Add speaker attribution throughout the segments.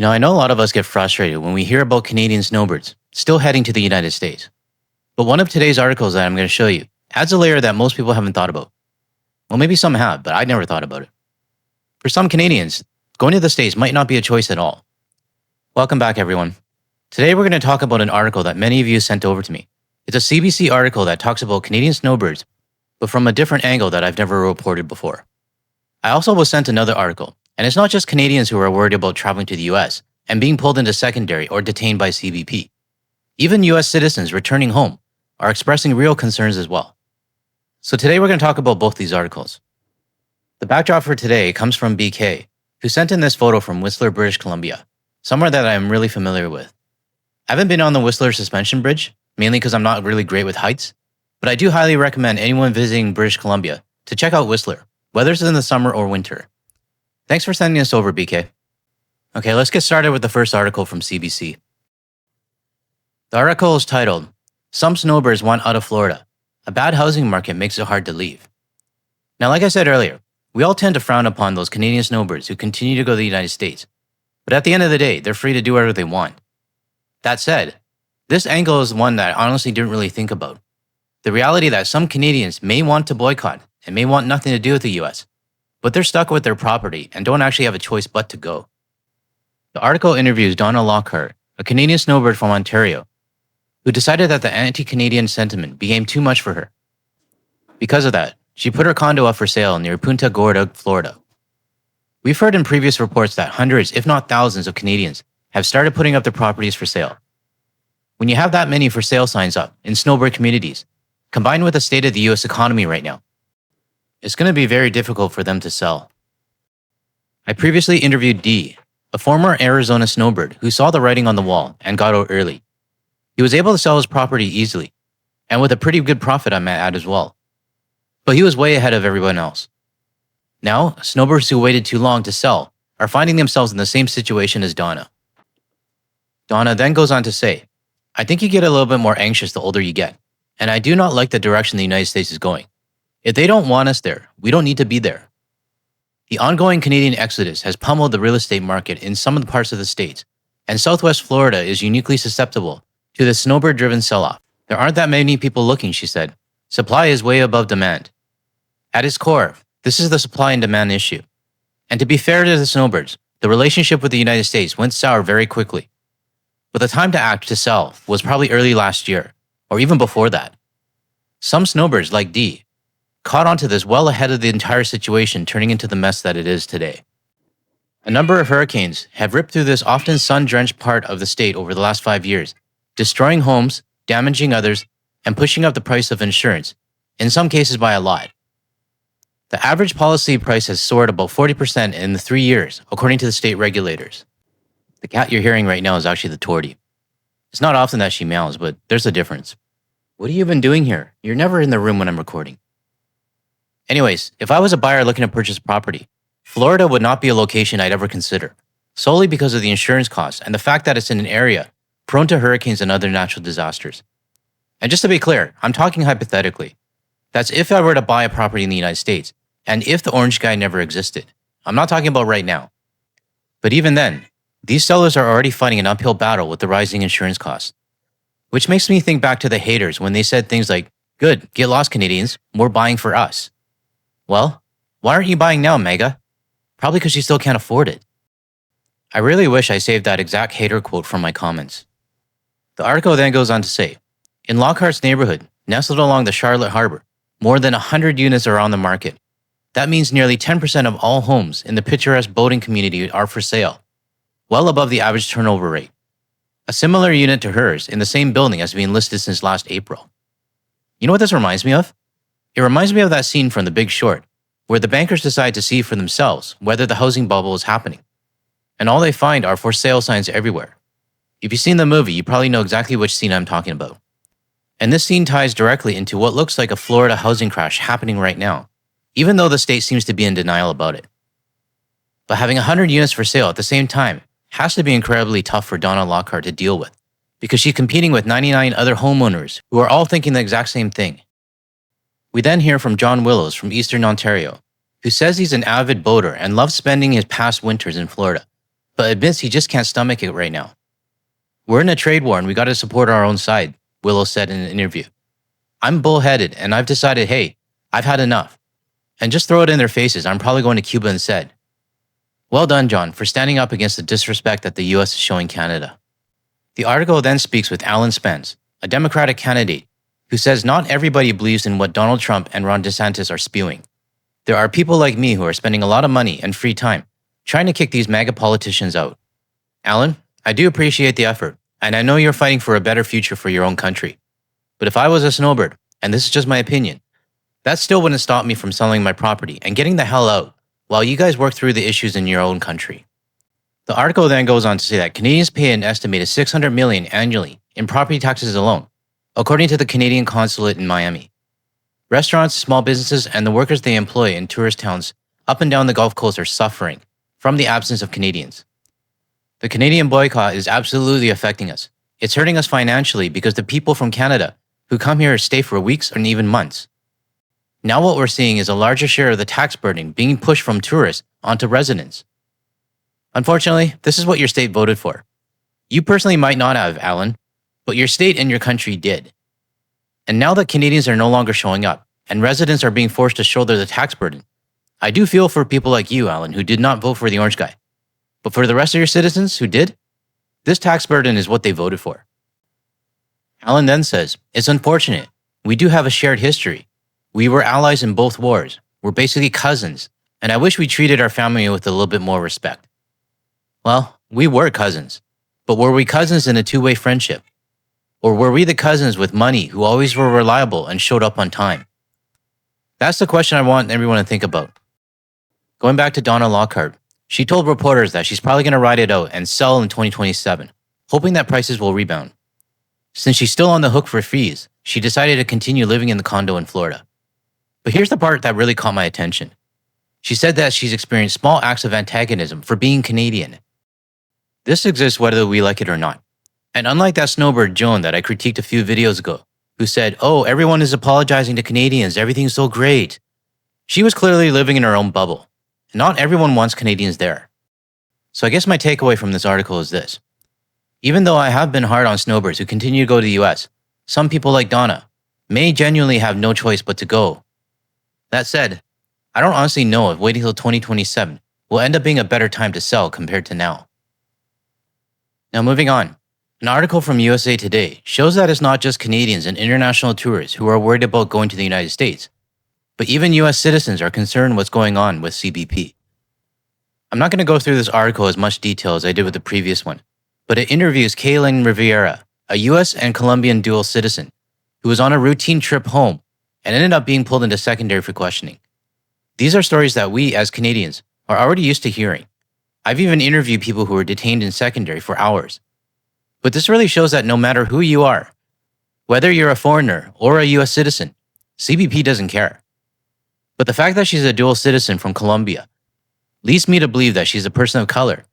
Speaker 1: I know a lot of us get frustrated when we hear about Canadian snowbirds still heading to the United States. But one of today's articles that I'm going to show you adds a layer that most people haven't thought about. Well, maybe some have, but I never thought about it. For some Canadians, going to the States might not be a choice at all. Welcome back, everyone. Today we're going to talk about an article that many of you sent over to me. It's a CBC article that talks about Canadian snowbirds, but from a different angle that I've never reported before. I also was sent another article, and it's not just Canadians who are worried about traveling to the US and being pulled into secondary or detained by CBP. Even US citizens returning home are expressing real concerns as well. So today we're going to talk about both these articles. The backdrop for today comes from BK, who sent in this photo from Whistler, British Columbia, somewhere that I am really familiar with. I haven't been on the Whistler Suspension Bridge, mainly because I'm not really great with heights, but I do highly recommend anyone visiting British Columbia to check out Whistler, whether it's in the summer or winter. Thanks for sending this over, BK. Okay, let's get started with the first article from CBC. The article is titled, "Some Snowbirds Want Out of Florida. A Bad Housing Market Makes It Hard to Leave." Now, like I said earlier, we all tend to frown upon those Canadian snowbirds who continue to go to the United States. But at the end of the day, they're free to do whatever they want. That said, this angle is one that I honestly didn't really think about. The reality that some Canadians may want to boycott and may want nothing to do with the US, but they're stuck with their property and don't actually have a choice but to go. The article interviews Donna Lockhart, a Canadian snowbird from Ontario, who decided that the anti-Canadian sentiment became too much for her. Because of that, she put her condo up for sale near Punta Gorda, Florida. We've heard in previous reports that hundreds, if not thousands, of Canadians have started putting up their properties for sale. When you have that many for sale signs up in snowbird communities, combined with the state of the US economy right now, it's going to be very difficult for them to sell. I previously interviewed D, a former Arizona snowbird who saw the writing on the wall and got out early. He was able to sell his property easily, and with a pretty good profit I might add as well. But he was way ahead of everyone else. Now, snowbirds who waited too long to sell are finding themselves in the same situation as Donna. Donna then goes on to say, "I think you get a little bit more anxious the older you get, and I do not like the direction the United States is going. If they don't want us there, we don't need to be there." The ongoing Canadian exodus has pummeled the real estate market in some of the parts of the states, and Southwest Florida is uniquely susceptible to the snowbird-driven sell-off. There aren't that many people looking, she said. Supply is way above demand. At its core, this is the supply and demand issue. And to be fair to the snowbirds, the relationship with the United States went sour very quickly. But the time to act to sell was probably early last year, or even before that. Some snowbirds, like D, caught onto this well ahead of the entire situation turning into the mess that it is today. A number of hurricanes have ripped through this often sun-drenched part of the state over the last 5 years, destroying homes, damaging others, and pushing up the price of insurance, in some cases by a lot. The average policy price has soared about 40% in the 3 years, according to the state regulators. The cat you're hearing right now is actually the tortie. It's not often that she meows, but there's a difference. What have you been doing here? You're never in the room when I'm recording. Anyways, if I was a buyer looking to purchase property, Florida would not be a location I'd ever consider, solely because of the insurance costs and the fact that it's in an area prone to hurricanes and other natural disasters. And just to be clear, I'm talking hypothetically. That's if I were to buy a property in the United States, and if the orange guy never existed. I'm not talking about right now. But even then, these sellers are already fighting an uphill battle with the rising insurance costs. Which makes me think back to the haters when they said things like, "Good, get lost Canadians, more buying for us." Well, why aren't you buying now, Mega? Probably because you still can't afford it. I really wish I saved that exact hater quote from my comments. The article then goes on to say, in Lockhart's neighborhood, nestled along the Charlotte Harbor, more than 100 units are on the market. That means nearly 10% of all homes in the picturesque boating community are for sale, well above the average turnover rate. A similar unit to hers in the same building has been listed since last April. You know what this reminds me of? It reminds me of that scene from The Big Short, where the bankers decide to see for themselves whether the housing bubble is happening. And all they find are for sale signs everywhere. If you've seen the movie, you probably know exactly which scene I'm talking about. And this scene ties directly into what looks like a Florida housing crash happening right now, even though the state seems to be in denial about it. But having 100 units for sale at the same time has to be incredibly tough for Donna Lockhart to deal with, because she's competing with 99 other homeowners who are all thinking the exact same thing. We then hear from John Willows from Eastern Ontario, who says he's an avid boater and loves spending his past winters in Florida, but admits he just can't stomach it right now. We're in a trade war and we gotta support our own side, Willow said in an interview. I'm bullheaded and I've decided, hey, I've had enough. And just throw it in their faces, I'm probably going to Cuba instead. Well done, John, for standing up against the disrespect that the US is showing Canada. The article then speaks with Alan Spence, a Democratic candidate, who says not everybody believes in what Donald Trump and Ron DeSantis are spewing. There are people like me who are spending a lot of money and free time trying to kick these MAGA politicians out. Alan, I do appreciate the effort, and I know you're fighting for a better future for your own country. But if I was a snowbird, and this is just my opinion, that still wouldn't stop me from selling my property and getting the hell out while you guys work through the issues in your own country. The article then goes on to say that Canadians pay an estimated $600 million annually in property taxes alone, according to the Canadian Consulate in Miami. Restaurants, small businesses, and the workers they employ in tourist towns up and down the Gulf Coast are suffering from the absence of Canadians. The Canadian boycott is absolutely affecting us. It's hurting us financially because the people from Canada who come here stay for weeks or even months. Now what we're seeing is a larger share of the tax burden being pushed from tourists onto residents. Unfortunately, this is what your state voted for. You personally might not have, Alan, but your state and your country did. And now that Canadians are no longer showing up and residents are being forced to shoulder the tax burden, I do feel for people like you, Alan, who did not vote for the orange guy. But for the rest of your citizens who did, this tax burden is what they voted for. Alan then says, it's unfortunate. We do have a shared history. We were allies in both wars. We're basically cousins, and I wish we treated our family with a little bit more respect. Well, we were cousins, but were we cousins in a two-way friendship? Or were we the cousins with money who always were reliable and showed up on time? That's the question I want everyone to think about. Going back to Donna Lockhart, she told reporters that she's probably going to ride it out and sell in 2027, hoping that prices will rebound. Since she's still on the hook for fees, she decided to continue living in the condo in Florida. But here's the part that really caught my attention. She said that she's experienced small acts of antagonism for being Canadian. This exists whether we like it or not. And unlike that snowbird Joan that I critiqued a few videos ago, who said, oh, everyone is apologizing to Canadians, everything's so great. She was clearly living in her own bubble. And not everyone wants Canadians there. So I guess my takeaway from this article is this. Even though I have been hard on snowbirds who continue to go to the US, some people like Donna may genuinely have no choice but to go. That said, I don't honestly know if waiting till 2027 will end up being a better time to sell compared to now. Now moving on, an article from USA Today shows that it's not just Canadians and international tourists who are worried about going to the United States, but even US citizens are concerned what's going on with CBP. I'm not going to go through this article as much detail as I did with the previous one, but it interviews Kaylin Rivera, a US and Colombian dual citizen, who was on a routine trip home and ended up being pulled into secondary for questioning. These are stories that we, as Canadians, are already used to hearing. I've even interviewed people who were detained in secondary for hours. But this really shows that no matter who you are, whether you're a foreigner or a US citizen, CBP doesn't care. But the fact that she's a dual citizen from Colombia leads me to believe that she's a person of color.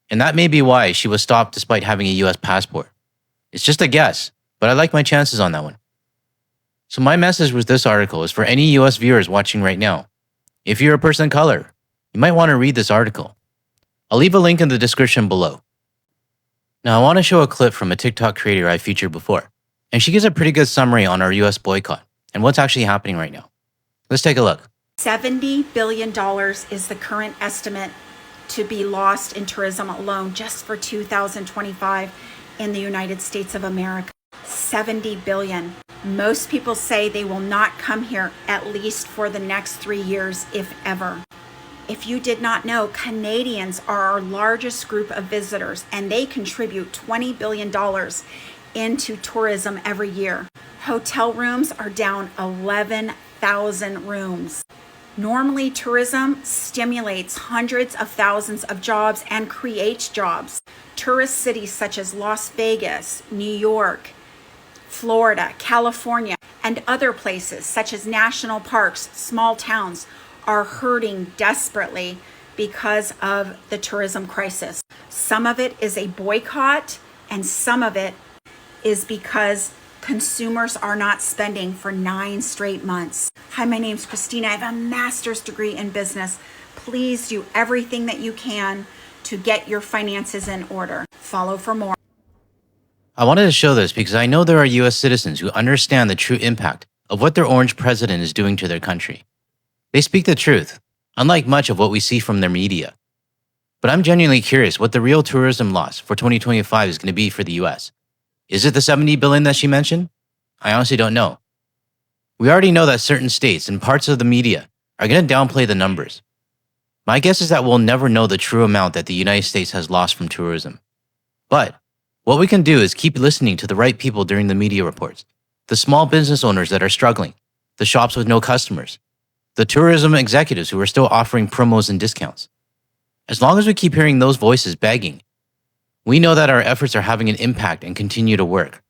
Speaker 1: And that may be why she was stopped despite having a US passport. It's just a guess, but I like my chances on that one. So my message with this article is for any US viewers watching right now. If you're a person of color, you might want to read this article. I'll leave a link in the description below. Now I want to show a clip from a TikTok creator I featured before, and she gives a pretty good summary on our US boycott and what's actually happening right now. Let's take a look.
Speaker 2: $70 billion is the current estimate to be lost in tourism alone just for 2025 in the United States of America. 70 billion. Most people say they will not come here at least for the next 3 years, if ever. If you did not know, Canadians are our largest group of visitors, and they contribute $20 billion into tourism every year. Hotel rooms are down 11,000 rooms. Normally, tourism stimulates hundreds of thousands of jobs and creates jobs. Tourist cities such as Las Vegas, New York, Florida, California, and other places such as national parks, small towns, are hurting desperately because of the tourism crisis. Some of it is a boycott, and some of it is because consumers are not spending for 9 straight months. Hi, my name's Christina. I have a master's degree in business. Please do everything that you can to get your finances in order. Follow for more.
Speaker 1: I wanted to show this because I know there are US citizens who understand the true impact of what their orange president is doing to their country. They speak the truth, unlike much of what we see from their media. But I'm genuinely curious what the real tourism loss for 2025 is going to be for the US. Is it the 70 billion that she mentioned? I honestly don't know. We already know that certain states and parts of the media are going to downplay the numbers. My guess is that we'll never know the true amount that the United States has lost from tourism. But what we can do is keep listening to the right people during the media reports, the small business owners that are struggling, the shops with no customers, the tourism executives who are still offering promos and discounts. As long as we keep hearing those voices begging, we know that our efforts are having an impact and continue to work.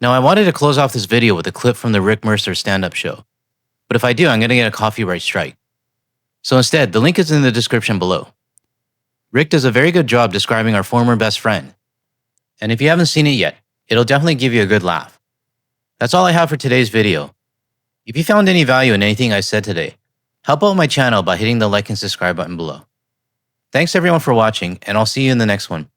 Speaker 1: Now, I wanted to close off this video with a clip from the Rick Mercer stand-up show. But if I do, I'm going to get a copyright strike. So instead, the link is in the description below. Rick does a very good job describing our former best friend. And if you haven't seen it yet, it'll definitely give you a good laugh. That's all I have for today's video. If you found any value in anything I said today, help out my channel by hitting the like and subscribe button below. Thanks everyone for watching, and I'll see you in the next one.